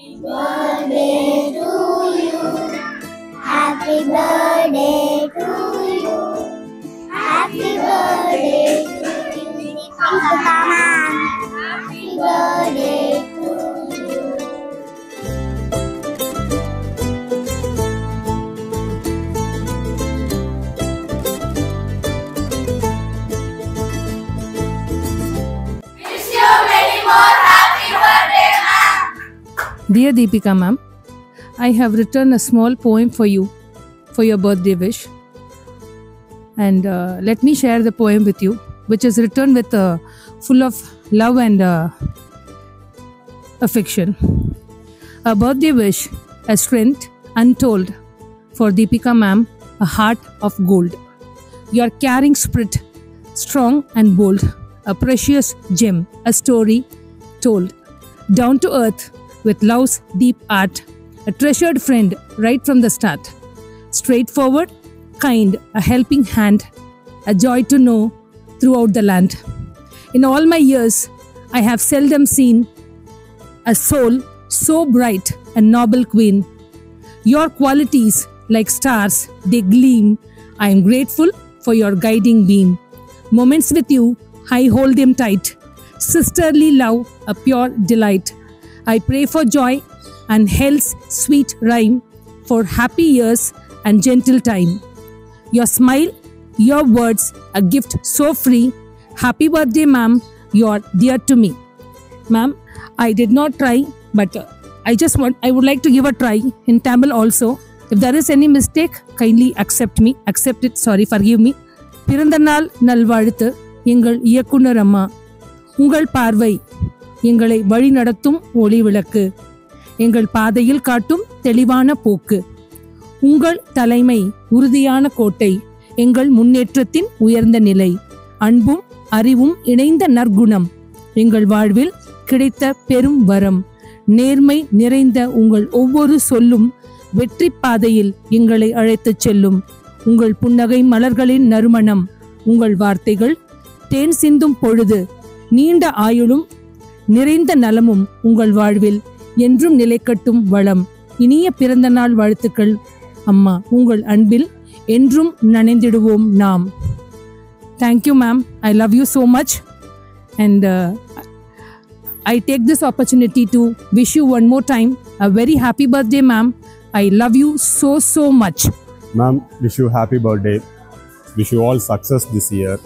birthday to you. Happy birthday to you. Happy birthday to you. Happy birthday to you. Wish you many more happy birthday, ma'am. Dear Deepika ma'am, I have written a small poem for you for your birthday wish. And let me share the poem with you, which is written with full of love and affection. A birthday wish, a strength untold for Deepika ma'am, a heart of gold. Your caring spirit, strong and bold, a precious gem, a story told. Down to earth with love's deep art, a treasured friend right from the start. Straightforward, kind, a helping hand, a joy to know throughout the land. In all my years, I have seldom seen a soul so bright and noble queen. Your qualities like stars, they gleam. I am grateful for your guiding beam. Moments with you, I hold them tight. Sisterly love, a pure delight. I pray for joy and health's sweet rhyme, for happy years and gentle time. Your smile, your words, a gift so free. Happy birthday, ma'am. You are dear to me. Ma'am, I did not try, but I would like to give a try in Tamil also. If there is any mistake, kindly accept it, forgive me. பிறந்த நாள் நல்வாழ்த்து எங்கள் இயக்குனர் அம்மா. உங்கள் பார்வை எங்களை வழி நடத்தும் ஒளி விளக்கு, எங்கள் பாதையில் காட்டும் தெளிவான போக்கு. உங்கள் தலைமை உறுதியான கோட்டை, எங்கள் முன்னேற்றத்தின் உயர்ந்த நிலை. அன்பும் அறிவும் இணைந்த நற்குணம், எங்கள் வாழ்வில் கிடைத்த பெரும் வரம். நேர்மை நிறைந்த உங்கள் ஒவ்வொரு சொல்லும் வெற்றி பாதையில் எங்களை அழைத்துச் செல்லும். உங்கள் புன்னகை மலர்களின் நறுமணம், உங்கள் வார்த்தைகள் தேன் சிந்தும் பொழுது. நீண்ட ஆயுளும் நிறைந்த நலமும் உங்கள் வாழ்வில் என்றும் நிலைக்கட்டும் வளம். இனிய பிறந்த நாள் வாழ்த்துக்கள் அம்மா. உங்கள் அன்பில் என்றும் நனைந்திடுவோம் நாம். Thank you, ma'am. I love you so much. And I take this opportunity to wish you one more time a very happy birthday, ma'am. I love you so much. Ma'am, wish you happy birthday. Wish you all success this year.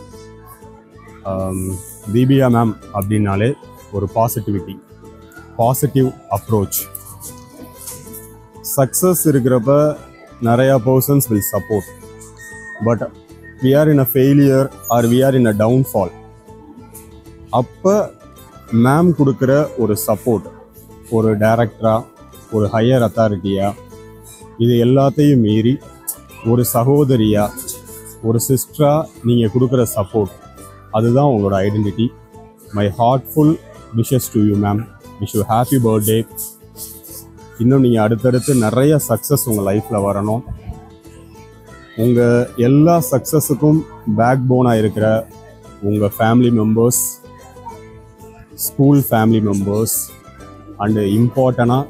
Deepika ma'am அப்படின்னாலே ஒரு positive approach. Success இருக்கிறப்ப நிறையா persons will support, but we are in a failure or we are in a downfall. அப்போ ma'am கொடுக்குற ஒரு support, ஒரு டைரக்டராக, ஒரு ஹையர் அத்தாரிட்டியாக, இது எல்லாத்தையும் மீறி ஒரு சகோதரியாக, ஒரு சிஸ்டராக நீங்கள் கொடுக்குற சப்போர்ட், அதுதான் உங்களோட identity. My heartful wishes to you ma'am. Wish you happy birthday. இன்னும் நீங்கள் அடுத்தடுத்து நிறைய சக்ஸஸ் உங்கள் லைஃப்பில் வரணும். உங்கள் எல்லா சக்ஸஸுக்கும் பேக் போனாக இருக்கிற உங்கள் family members, school family members, and இம்பார்ட்டனாக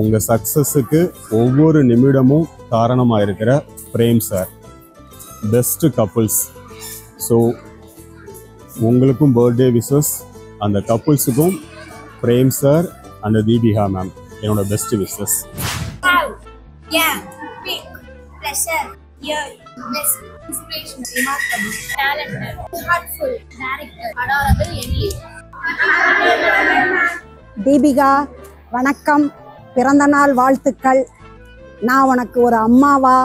உங்கள் சக்ஸஸுக்கு ஒவ்வொரு நிமிடமும் காரணமாக இருக்கிற Prem sir, best couples. So உங்களுக்கும் பர்த்டே விஷஸ், அந்த கப்புள்ஸுக்கும் Prem sir and Deepika ma'am என்னோட best wishes. Pleasure, year, best, inspirational, remarkable, talented, heartful, director, adorable, Emily. Deepika வணக்கம், பிறந்த நாள் வாழ்த்துக்கள். நான் உனக்கு ஒரு அம்மாவா,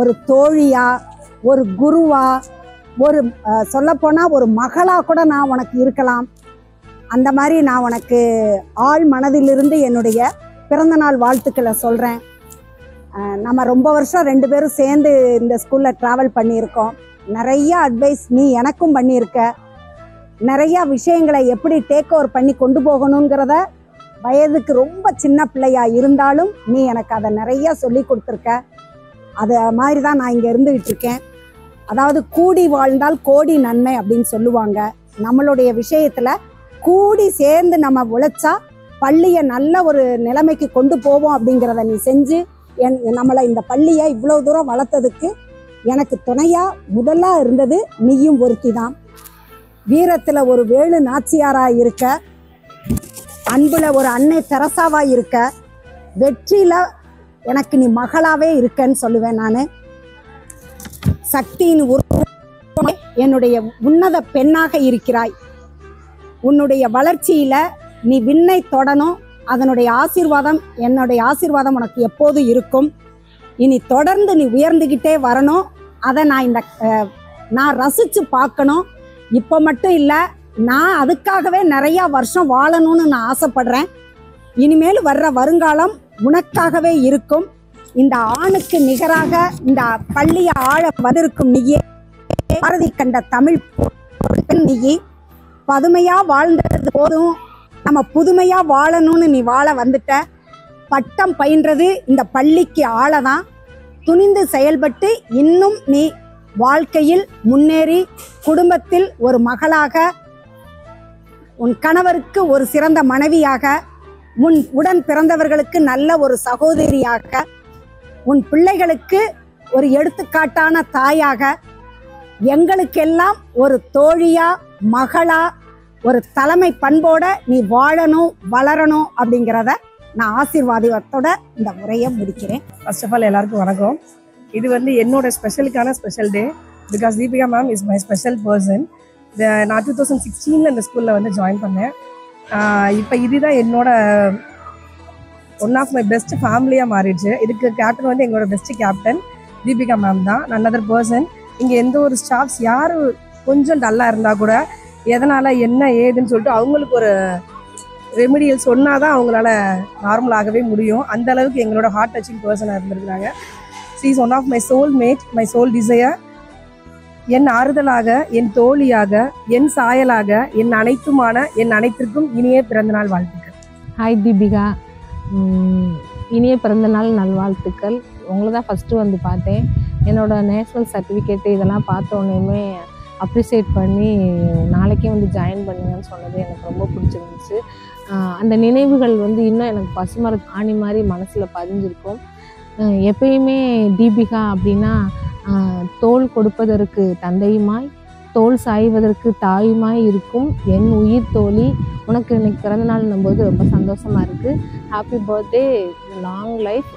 ஒரு தோழியா, ஒரு குருவா, ஒரு சொல்லப்போனால் ஒரு மகளாக கூட நான் உனக்கு இருக்கலாம். அந்த மாதிரி நான் உனக்கு ஆழ் மனதிலிருந்து என்னுடைய பிறந்தநாள் வாழ்த்துக்களை சொல்கிறேன். நம்ம ரொம்ப வருஷம் 2 பேரும் சேர்ந்து இந்த ஸ்கூலில் ட்ராவல் பண்ணியிருக்கோம். நிறைய அட்வைஸ் நீ எனக்கும் பண்ணியிருக்க. நிறையா விஷயங்களை எப்படி டேக் ஓவர் பண்ணி கொண்டு போகணுங்கிறத வயதுக்கு ரொம்ப சின்ன பிள்ளையாக இருந்தாலும் நீ எனக்கு அதை நிறையா சொல்லி கொடுத்துருக்க. அது மாதிரி தான் நான் இங்கே இருந்துகிட்டு இருக்கேன். அதாவது கூடி வாழ்ந்தால் கோடி நன்மை அப்படின்னு சொல்லுவாங்க. நம்மளுடைய விஷயத்தில் கூடி சேர்ந்து நம்ம உழைச்சா பள்ளியை நல்ல ஒரு நிலைமைக்கு கொண்டு போவோம் அப்படிங்கிறத நீ செஞ்சு நம்மளை இந்த பள்ளியை இவ்வளோ தூரம் வளர்த்ததுக்கு எனக்கு துணையா முதல்ல இருந்தது நீயும் ஒருத்தி தான். வீரத்தில் ஒரு வேலு நாச்சியாராக இருக்க, அன்புல ஒரு அன்னை தெரசாவாக இருக்க, வெற்றியில் எனக்கு நீ மகளாவே இருக்கன்னு சொல்லுவேன். நான் சக்தியின் என்னுடைய உன்னத பெண்ணாக இருக்கிறாய். உன்னுடைய வளர்ச்சியில் நீ விண்ணை தொடணும். அதனுடைய ஆசீர்வாதம், என்னுடைய ஆசீர்வாதம் உனக்கு எப்போதும் இருக்கும். இனி தொடர்ந்து நீ உயர்ந்துக்கிட்டே வரணும். அதை நான் ரசித்து பார்க்கணும். இப்போ மட்டும் இல்லை, நான் அதுக்காகவே நிறையா வருஷம் வாழணும்னு நான் ஆசைப்படுறேன். இனிமேல் வர்ற வருங்காலம் உனக்காகவே இருக்கும். இந்த ஆணுக்கு நிகராக இந்த பள்ளியை ஆழ வந்திருக்கும் நீயே, பாரதி கண்ட தமிழ் நீ பதுமையாக வாழ்ந்தது போதும், நம்ம புதுமையாக வாழணும்னு நீ வாழ வந்துட்ட. பட்டம் பயின்றது இந்த பள்ளிக்கு ஆளதான். துணிந்து செயல்பட்டு இன்னும் நீ வாழ்க்கையில் முன்னேறி குடும்பத்தில் ஒரு மகளாக, உன் கணவருக்கு ஒரு சிறந்த மனைவியாக, உன் உடன் பிறந்தவர்களுக்கு நல்ல ஒரு சகோதரியாக, உன் பிள்ளைகளுக்கு ஒரு எடுத்துக்காட்டான தாயாக, எங்களுக்கெல்லாம் ஒரு தோழியா, மகளா, ஒரு தலைமை பண்போட நீ வாழணும், வளரணும் அப்படிங்கிறத நான் ஆசீர்வாதத்தோட இந்த உரையை முடிக்கிறேன். ஃபர்ஸ்ட் ஆஃப் ஆல் எல்லாருக்கும் வணக்கம். இது என்னோட ஸ்பெஷலுக்கான special day. Because Deepika ma'am is my special person. நான் 2016 இந்த ஸ்கூலில் ஜாயின் பண்ணேன். இப்போ இதுதான் என்னோட ஒன் ஆஃப் மை பெஸ்ட் ஃபேமிலியாக மாறிடுச்சு. இதுக்கு கேப்டன் எங்களோட பெஸ்ட் கேப்டன் தீபிகா மேம் தான். Another person. இங்கே எந்த ஒரு ஸ்டாஃப்ஸ் யார் கொஞ்சம் டல்லாக இருந்தால் கூட எதனால் என்ன ஏதுன்னு சொல்லிட்டு அவங்களுக்கு ஒரு ரெமிடியல் சொன்னால் தான் அவங்களால நார்மலாகவே முடியும். அந்த அளவுக்கு எங்களோட ஹார்ட் டச்சிங் பர்சனாக இருந்திருக்கிறாங்க. She is one of my soul mate, my soul desire. என் ஆறுதலாக, என் தோழியாக, என் சாயலாக, என் அனைத்துமான என் அனைத்திற்கும் இனிய பிறந்தநாள் வாழ்த்துக்கள். ஹாய் தீபிகா, இனிய பிறந்தநாள் நல்வாழ்த்துக்கள். உங்களை தான் ஃபஸ்ட்டு பார்த்தேன். என்னோட நேஷ்னல் சர்டிஃபிகேட்டு இதெல்லாம் பார்த்தோன்னே அப்ரிசியேட் பண்ணி நாளைக்கே ஜாயின் பண்ணுங்கன்னு சொன்னது எனக்கு ரொம்ப பிடிச்சிருந்துச்சு. அந்த நினைவுகள் இன்னும் எனக்கு பசுமர ஆணி மாதிரி மனசில் பதிஞ்சிருக்கும். எப்பயுமே தீபிகா அப்படின்னா தோள் கொடுப்பதற்கு தந்தையுமாய், தோள் சாய்வதற்கு தாயுமாய் இருக்கும் என் உயிர் தோழி. உனக்கு இன்னைக்கு பிறந்தநாள்னும் போது ரொம்ப சந்தோஷமாக இருக்குது. Happy birthday, long life,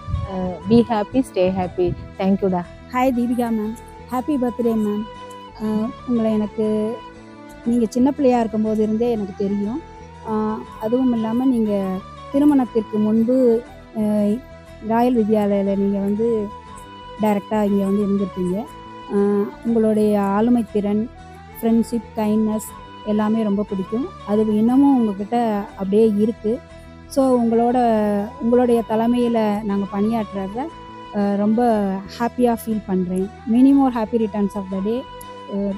be happy, stay happy. தேங்க்யூடா. Hi Deepika ma'am, happy birthday ma'am. உங்களை நீங்கள் சின்ன பிள்ளையாக இருக்கும்போது இருந்தே எனக்கு தெரியும். அதுவும் இல்லாமல் நீங்கள் திருமணத்திற்கு முன்பு ராயல் வித்யாலயில் நீங்கள் டைரெக்டாக இங்கே இருந்திருக்கீங்க. உங்களுடைய ஆளுமை திறன், ஃப்ரெண்ட்ஷிப், கைண்ட்னஸ் எல்லாமே ரொம்ப பிடிக்கும். அது இன்னமும் உங்கள்கிட்ட அப்படியே இருக்குது. ஸோ உங்களுடைய தலைமையில் நாங்கள் பணியாற்றுறத ரொம்ப ஹாப்பியாக ஃபீல் பண்ணுறேன். Many more happy returns of the day.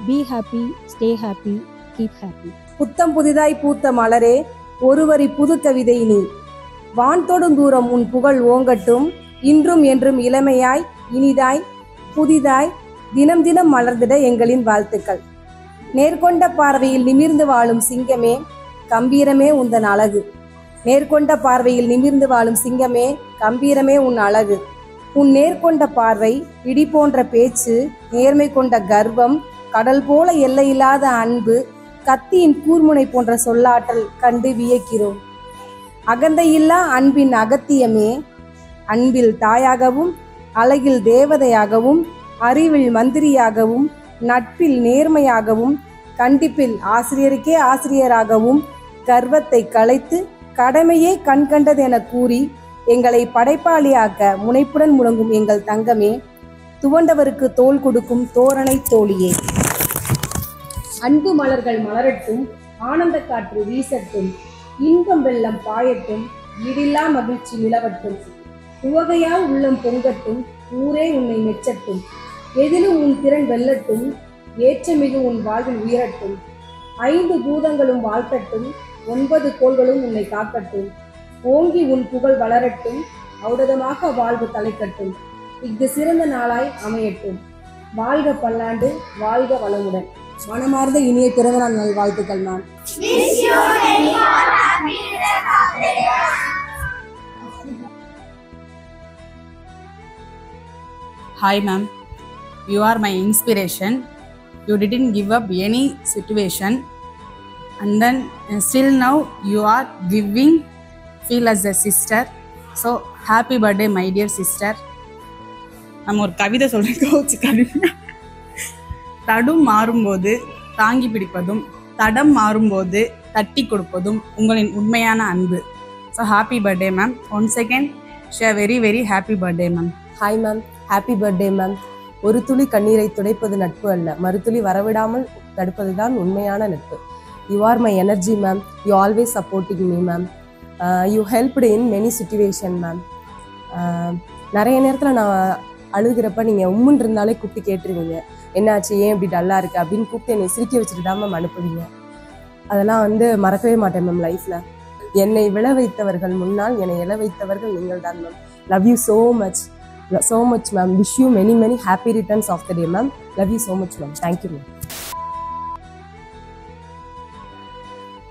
Be happy, stay happy, keep happy. புத்தம் புதிதாய் பூத்த மலரே, ஒருவரி புது கவிதை நீ. வான்தொடும் தூரம் உன் புகழ் ஓங்கட்டும். இன்றும் என்றும் இளமையாய், இனிதாய், புதிதாய், தினம் தினம் மலர்ந்திட எங்களின் வாழ்த்துக்கள். நேர்கொண்ட பார்வையில் நிமிர்ந்து வாழும் சிங்கமே, கம்பீரமே உந்தன் அழகு. நேர்கொண்ட பார்வையில் நிமிர்ந்து வாழும் சிங்கமே, கம்பீரமே உன் அழகு. உன் நேர்கொண்ட பார்வை, இடி போன்ற பேச்சு, நேர்மை கொண்ட கர்வம், கடல் போல எல்லையில்லாத அன்பு, கத்தியின் கூர்முனை போன்ற சொல்லாற்றல் கண்டு வியக்கிறோம். அகந்தையில்லா அன்பின் அகத்தியமே, அன்பில் தாயாகவும், அழகில் தேவதையாகவும், அறிவில் மந்திரியாகவும், நட்பில் நேர்மையாகவும், கண்டிப்பில் ஆசிரியருக்கே ஆசிரியராகவும், கர்வத்தை களைத்து கடமையே கண்கண்டது என கூறி எங்களை படைப்பாளியாக்க முனைப்புடன் முழங்கும் எங்கள் தங்கமே, துவண்டவருக்கு தோள் கொடுக்கும் தோரணை தோழியே. அன்பு மலர்கள் மலரட்டும், ஆனந்த காற்று வீசட்டும், இன்பம் வெள்ளம் பாயட்டும், ஈடில்லா மகிழ்ச்சி நிலவட்டும், உவகையா உள்ளம் பொங்கட்டும், ஊரே உன்னை மெச்சட்டும், எதிலும் உன் திறன் வெல்லட்டும், ஏற்றமிகு உன் வாழ்வில் உயரட்டும், 5 பூதங்களும் வாழ்த்தட்டும், 9 கோள்களும் உன்னை காக்கட்டும், ஓங்கி உன் புகழ் வளரட்டும், ஔடதமாக வாழ்வு தலைக்கட்டும், இஃது சிறந்த நாளாய் அமையட்டும், வாழ்க பல்லாண்டு, வாழ்க வளமுடன். மனமார்ந்த இனிய பிறந்தநாள் நல்வாழ்த்துக்கள் ma'am. Hi ma'am, you are my inspiration. You didn't give up any situation, and then still now you are giving, feel as a sister. So happy birthday my dear sister. நம்ம ஒரு கவிதை சொல்றேன், கோச்சுக்காதீங்க. தடும் மாறும்போது தாங்கி பிடிப்பதும், தடம் மாறும்போது தட்டி கொடுப்பதும் உங்களின் உண்மையான அன்பு. So happy birthday ma'am. Once again, share very happy birthday ma'am. Hi ma'am, happy birthday ma'am. ஒரு துளி கண்ணீரை துடைப்பது நட்பு அல்ல, மறுதுளி வரவிடாமல் தடுப்பதுதான் உண்மையான நட்பு. You are my energy ma'am. You always supporting me ma'am. You helped in many situation ma'am. நிறைய நேரத்தில் நான் அழுகிறப்ப நீங்கள் உம்முன்னு இருந்தாலே கூப்பிட்டு கேட்டுருவீங்க, என்னாச்சு ஏன் இப்படி டல்லாக இருக்குது அப்படின்னு கூப்பிட்டு என்னை சிரிக்க வச்சுட்டு தான் மேம் அனுப்புவீங்க. அதெல்லாம் மறக்கவே மாட்டேன் மேம் லைஃப்பில். என்னை விழ வைத்தவர்கள் முன்னால் என்னை எழ வைத்தவர்கள் நீங்கள் தான் ma'am. Love you so much ma'am. Wish you many happy returns of the day ma'am. Love you so much ma'am. Thank you ma'am.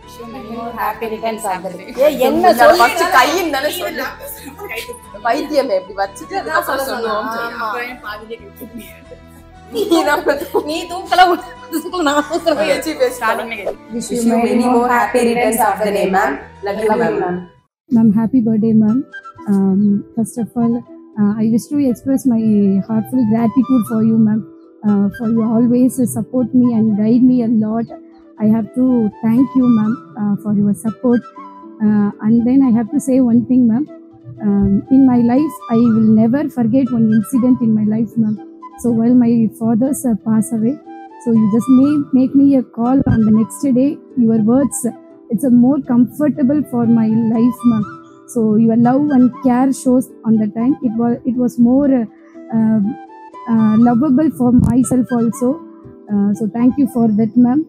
Wish you many more happy returns of the day. என்ன சொல்லிட்டு கையின் தானே சொல்லு. வைத்தியமே எப்படி வச்சிட்டு அதான் சொல்லுவோம். நீ தூக்கல நான் பேசி Wish you many more happy returns of the day ma'am. Love you ma'am. Ma'am, happy birthday ma'am. First of all, I wish to express my heartfelt gratitude for you ma'am, for you always support me and guide me a lot. I have to thank you ma'am for your support, and then I have to say one thing ma'am. In my life I will never forget one incident in my life ma'am. So while my fathers pass away, so you just make me a call on the next day. Your words, it's a more comfortable for my life ma'am. So your love and care shows on the time. It was more lovable for myself also. So thank you for that ma'am.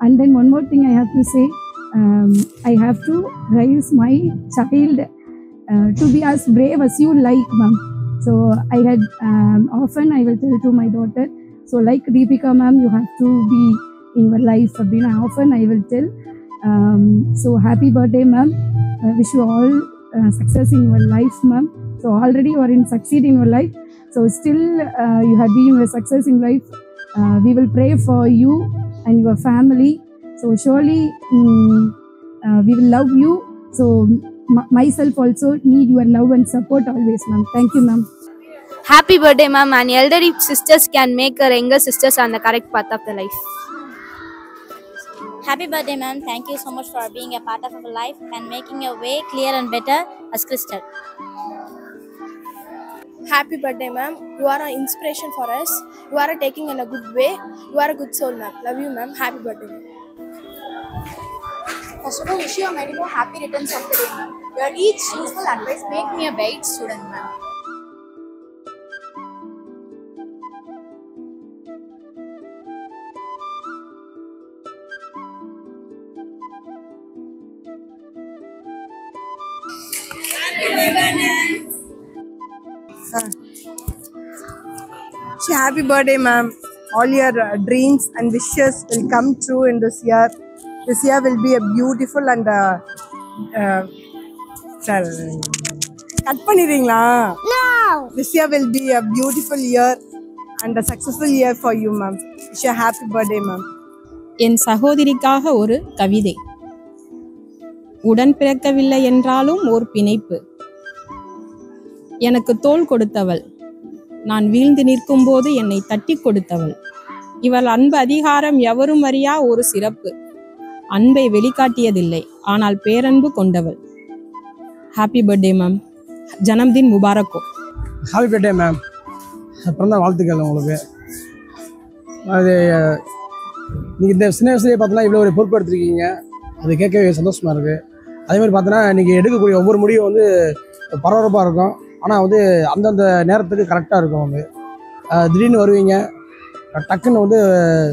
And then one more thing I have to say, I have to raise my child to be as brave as you like ma'am. So I had often I will tell to my daughter, so like Deepika ma'am, you have to be in your life. Often I will tell. So happy birthday ma'am. I wish you all success in your life ma'am. So already you are in succeed in your life, so still you have been a success in life. We will pray for you and your family, so surely we will love you. So myself also need your love and support always ma'am. Thank you ma'am. Happy birthday ma'am, and elder sisters can make her younger sisters on the correct path of the life. Happy birthday ma'am. Thank you so much for being a part of our life and making your way clear and better as crystal. Happy birthday ma'am. You are an inspiration for us. You are taking in a good way. You are a good soul ma'am. Love you ma'am. Happy birthday ma'am. First of all, wish you many more happy returns of the day ma'am. Your each useful advice make me a bright student ma'am. Happy birthday ma'am. All your dreams and wishes will come true in this year. This year will be a beautiful and cut பண்ணிடுறீங்களா? No. This year will be a beautiful year and a successful year for you ma'am. Wish you a happy birthday ma'am. என் சகோதரிக்காக ஒரு கவிதை. உடன் பிறக்கவில்லை என்றாலும் ஓர் பிணைப்பு. எனக்கு தோள் கொடுத்தவள், நான் வீழ்ந்து நிற்கும் போது என்னை தட்டி கொடுத்தவள். இவள் அன்பு அதிகாரம் எவரும் அறியா ஒரு சிறப்பு. அன்பை வெளிக்காட்டியதில்லை, ஆனால் பேரன்பு கொண்டவள். Happy birthday ma'am. ஜனம்தின் முபாரக்கோ. Happy birthday ma'am. பிறந்த வாழ்த்துக்கள் உங்களுக்கு. அது நீங்கள் இந்த சின்ன வயசுலேயே பார்த்தோன்னா இவ்வளோ ஒரு பொறுப்பு எடுத்துருக்கீங்க, அது கேட்கவே சந்தோஷமாக இருக்குது. அதேமாதிரி பார்த்தோன்னா இன்றைக்கி எடுக்கக்கூடிய ஒவ்வொரு முடிவும் வந்து பரபரப்பாக இருக்கும், ஆனால் வந்து அந்தந்த நேரத்துக்கு கரெக்டாக இருக்கும். வந்து திடீர்னு வருவீங்க, டக்குன்னு வந்து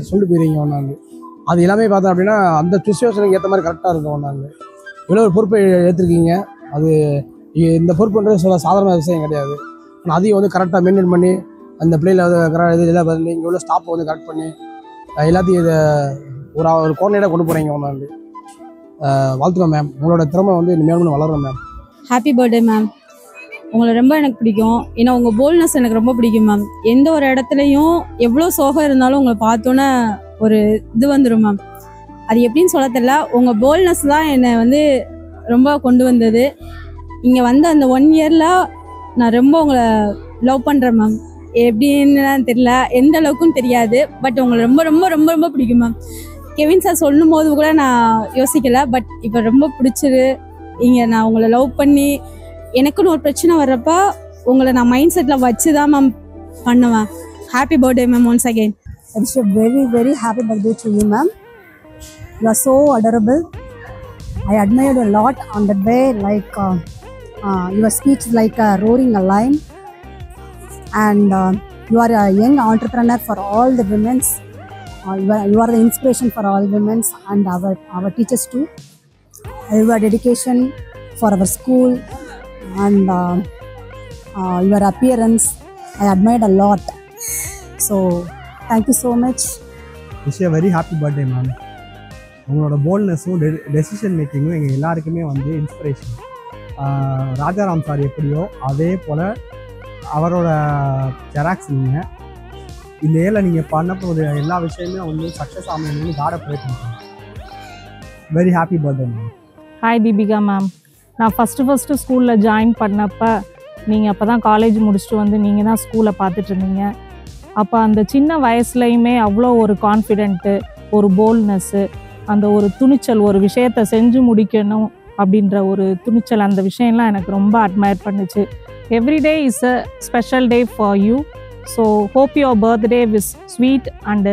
சொல்லிட்டு போயிருவீங்க ஒன்றாந்து. அது எல்லாமே பார்த்தோம் அப்படின்னா அந்த சுச்சுவேஷனுக்கு ஏற்ற மாதிரி கரெக்டாக இருக்கும் ஒன்றாந்து. இவ்வளோ ஒரு பொறுப்பை எடுத்துருக்கீங்க. அது இந்த பொறுப்புன்றது சாதாரண விஷயம் கிடையாது. ஆனால் அதையும் வந்து கரெக்டாக மெயின்டைன் பண்ணி அந்த பிள்ளையில் வந்து இது எல்லாம் பண்ணி இங்கே உள்ள ஸ்டாப்பை வந்து கரெக்ட் பண்ணி எல்லாத்தையும் இதை ஒரு கோஆர்டினேட்டாக கொண்டு போகிறீங்க ஒன்றாந்து. வாழ்த்துக்கோம் மேம். உங்களோட திறமை வந்து மேலும் வளரும் மேம். Happy birthday ma'am. உங்களை ரொம்ப எனக்கு பிடிக்கும். ஏன்னா உங்கள் போல்ட்னஸ் எனக்கு ரொம்ப பிடிக்கும் மேம். எந்த ஒரு இடத்துலையும் எவ்வளோ சோகம் இருந்தாலும் உங்களை பார்த்தோன்னே ஒரு இது வந்துடும் மேம். அது எப்படின்னு சொல்ல தெரியல. உங்கள் போல்ட்னஸ் தான் என்னை வந்து ரொம்ப கொண்டு வந்தது. இங்கே வந்து அந்த 1 இயரில் நான் ரொம்ப உங்களை லவ் பண்ணுறேன் மேம். எப்படின்னு தெரியல, எந்த அளவுக்குன்னு தெரியாது. பட் உங்களை ரொம்ப ரொம்ப ரொம்ப ரொம்ப பிடிக்கும் மேம். கெவின் சார் சொல்லும் போது கூட நான் யோசிக்கலை. பட் இப்போ ரொம்ப பிடிச்சிது. இங்கே நான் உங்களை லவ் பண்ணி எனக்குன்னு ஒரு பிரச்சனை வர்றப்ப உங்களை நான் மைண்ட் செட்டில் வச்சு தான் மேம் பண்ணுவேன். Happy birthday ma'am once again. It's a very, very happy birthday to you, ma'am. You are so adorable. I admired a lot on that way, like your speech like a roaring a lion. And you are a young entrepreneur for all the women. You are the inspiration for all women and our teachers too. Your dedication for our school and your appearance, I admired a lot. So thank you so much. Wish a very happy birthday ma'am. உங்களோட போல்ட்னஸும் decision மேக்கிங்கும் எங்கள் எல்லாருக்குமே வந்து inspiration. Rajaram sir எப்படியோ அதே போல் அவரோட xerox நீங்கள் இந்த ஏரில் நீங்கள் பண்ண போகிற எல்லா விஷயமே வந்து சக்ஸஸ் ஆகணும்னு காடை ப்ரே பண்ணுறேன். Very happy birthday ma'am. Hi Deepika ma'am. நான் ஃபஸ்ட்டு ஸ்கூலில் ஜாயின் பண்ணப்போ நீங்கள் அப்போ தான் காலேஜ் முடிச்சுட்டு வந்து நீங்கள் தான் ஸ்கூலை பார்த்துட்டு இருந்தீங்க. அப்போ அந்த சின்ன வயசுலையுமே அவ்வளோ ஒரு கான்ஃபிடென்ட்டு, ஒரு போல்ட்னஸ்ஸு, அந்த ஒரு துணிச்சல், ஒரு விஷயத்தை செஞ்சு முடிக்கணும் அப்படின்ற ஒரு துணிச்சல், அந்த விஷயம்லாம் எனக்கு ரொம்ப அட்மையர் பண்ணுச்சு. Every day is a special day for you. So hope your birthday is sweet and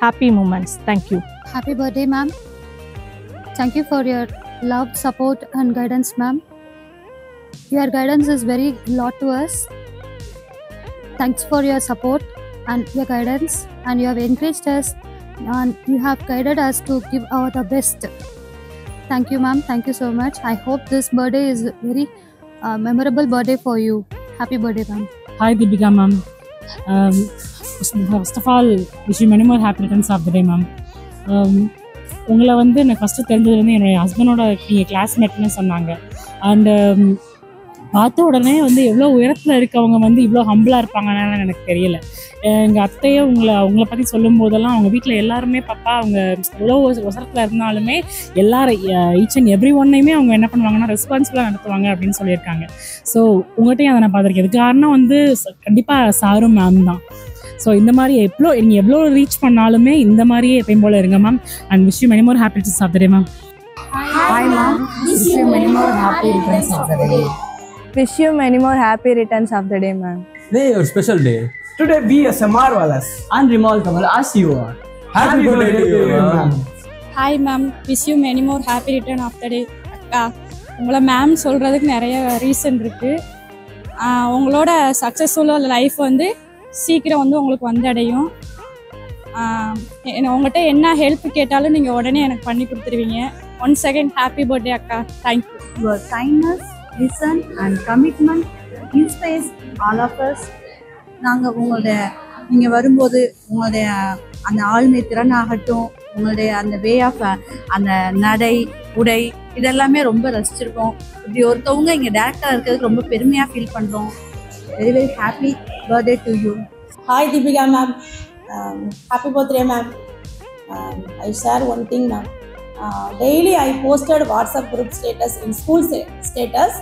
happy moments. Thank you. Happy birthday, ma'am. Thank you for your love, support and guidance, ma'am. Your guidance is very lot to us. Thanks for your support and your guidance, and you have encouraged us and you have guided us to give our the best. Thank you, ma'am. Thank you so much. I hope this birthday is very memorable birthday for you. Happy birthday, ma'am. Hi Deepika ma'am. First of all, wish you many more happy returns of the day, ma'am. உங்களை வந்து எனக்கு first தெரிஞ்சது வந்து என்னுடைய ஹஸ்பண்டோட நீங்கள் கிளாஸ்மேட்னு சொன்னாங்க. And பார்த்த உடனே வந்து எவ்வளோ உயரத்தில் இருக்கவங்க வந்து இவ்வளோ ஹம்பிளாக இருப்பாங்கன்னு எனக்கு தெரியல. எங்கள் அத்தையே உங்களை பற்றி சொல்லும் போதெல்லாம் அவங்க வீட்டில் எல்லாருமே பாப்பா அவங்க எவ்வளோ உசரத்தில் இருந்தாலுமே எல்லாரும் ஈச் அண்ட் எவ்ரி ஒன்னையுமே அவங்க என்ன பண்ணுவாங்கன்னா ரெஸ்பான்சிபிளாக நடத்துவாங்க அப்படின்னு சொல்லியிருக்காங்க. ஸோ உங்கள்கிட்டையும் அதை நான் பார்த்துருக்கேன். இது காரணம் வந்து கண்டிப்பாக சாரும் மேம் தான். ஸோ இந்த மாதிரி நீங்கள் எவ்வளோ ரீச் பண்ணாலுமே இந்த மாதிரியே எப்பயும் போல் இருங்க ma'am. And wish you many more happy returns of the day ma'am. Hi ma'am. Wish you many more happy returns of the day. Wish you many more happy returns of the day, ma'am. Today your special day. Today be as a marvelous and remarkable as you are. Happy birthday to you, ma'am. Hi ma'am. Wish you many more happy return of the day. அக்கா, உங்களை ma'am சொல்கிறதுக்கு நிறைய reason இருக்குது. உங்களோட சக்ஸஸ்ஃபுல்லாக life வந்து சீக்கிரம் வந்து உங்களுக்கு வந்தடையும். உங்கள்கிட்ட என்ன ஹெல்ப் கேட்டாலும் நீங்கள் உடனே எனக்கு பண்ணி கொடுத்துருவீங்க. ஒன்ஸ் அகெயின் ஹாப்பி பர்த்டே அக்கா. Thank you. Your kindness, vision and commitment inspires all of us. நாங்கள் நீங்கள் வரும்போது உங்களுடைய அந்த ஆளுமை திறனாகட்டும், உங்களுடைய அந்த வே ஆஃப் அந்த நடை உடை இதெல்லாமே ரொம்ப ரசிச்சிருக்கோம். இப்படி ஒருத்தவங்க இங்கே டேரக்டாக இருக்கிறதுக்கு ரொம்ப பெருமையாக ஃபீல் பண்ணுறோம். Very very happy birthday to you. Hi Deepika ma'am. Happy birthday ma'am. I share one thing ma'am. Daily I posted WhatsApp group status in school status.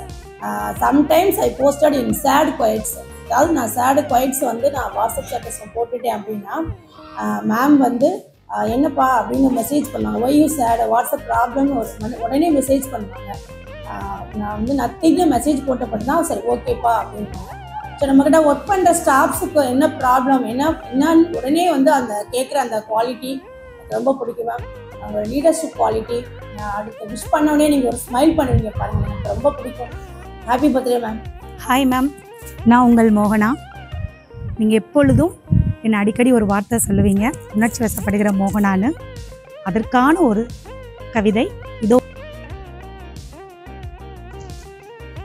Sometimes I posted in sad quotes. அதாவது நான் சேடு Kuwait's வந்து நான் WhatsApp ஸ்டேட்டஸில் போட்டுட்டேன் அப்படின்னா ma'am வந்து என்னப்பா அப்படின்னு மெசேஜ் பண்ணாங்க. ஒய் யூ சேடு, வாட்ஸ்அப் ப்ராப்ளம்னு உடனே மெசேஜ் பண்ணுவாங்க. நான் வந்து நத்திங்கு மெசேஜ் போட்டப்பட்டு தான் சரி ஓகேப்பா அப்படின்னாங்க. ஸோ நம்மக்கிட்ட ஒர்க் பண்ணுற ஸ்டாஃப்ஸுக்கு என்ன ப்ராப்ளம் என்னன்னு உடனே வந்து அந்த கேட்குற அந்த குவாலிட்டி ரொம்ப பிடிக்கும் மேம். அவங்களோட லீடர்ஷிப் குவாலிட்டி. அடுத்து விஷ் பண்ணோடனே நீங்கள் ஒரு ஸ்மைல் பண்ணுவீங்க பாருங்கள், எனக்கு ரொம்ப பிடிக்கும். Happy birthday ma'am. Hi ma'am, நான் உங்கள் மோகனா. நீங்கள் எப்பொழுதும் என்னை அடிக்கடி ஒரு வார்த்தை சொல்லுவீங்க, உணர்ச்சி வசப்படுகிற மோகனான்னு. அதற்கான ஒரு கவிதை இதோ.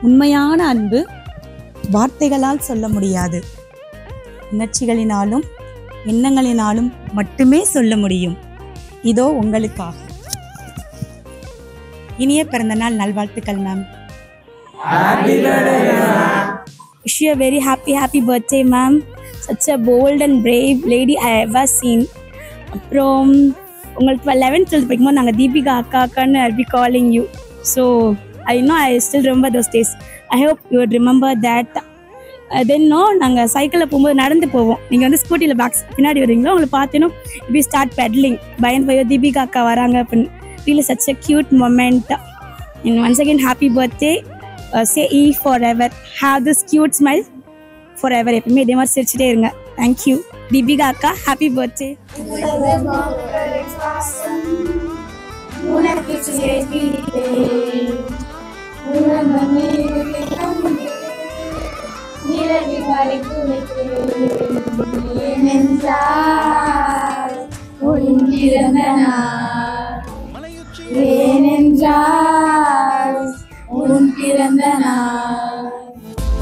உண்மையான அன்பு வார்த்தைகளால் சொல்ல முடியாது, உணர்ச்சிகளினாலும் எண்ணங்களினாலும் மட்டுமே சொல்ல முடியும். இதோ உங்களுக்காக. இனிய பிறந்தநாள் நல்வாழ்த்துக்கள் ma'am. Wish you a very happy birthday, ma'am. Such a bold and brave lady I ever seen. அப்புறம் உங்களுக்கு 11th 12th படிக்கும்போது நாங்கள் தீபிகா அக்கா அக்கான்னு I'll be calling you. So I know I still remember those days. I hope you would remember that. Then நாங்கள் சைக்கிளில் போகும்போது நடந்து போவோம். நீங்கள் வந்து ஸ்கூட்டியில் பின்னாடி வருவீங்களோ உங்களை பார்த்தீங்கன்னா இப்படி ஸ்டார்ட் பெட்லிங் பயந்து போய் தீபிகா அக்கா வராங்க அப்படின்னு. Really such a cute moment. And once again, happy birthday. Say E forever. Have this cute smile forever. எப்பவுமே இதே மாதிரி சிரிச்சுட்டே இருங்க. Thank you. தீபிகா அக்கா, happy birthday.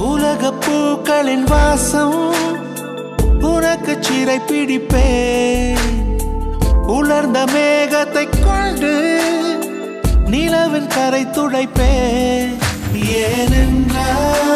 உலக பூக்களின் வாசம் உனக்கு சிறை பிடிப்பேன். உலர்ந்த மேகத்தை கொண்டு நிலவின் கரை துடைப்பேன். ஏனென்றால்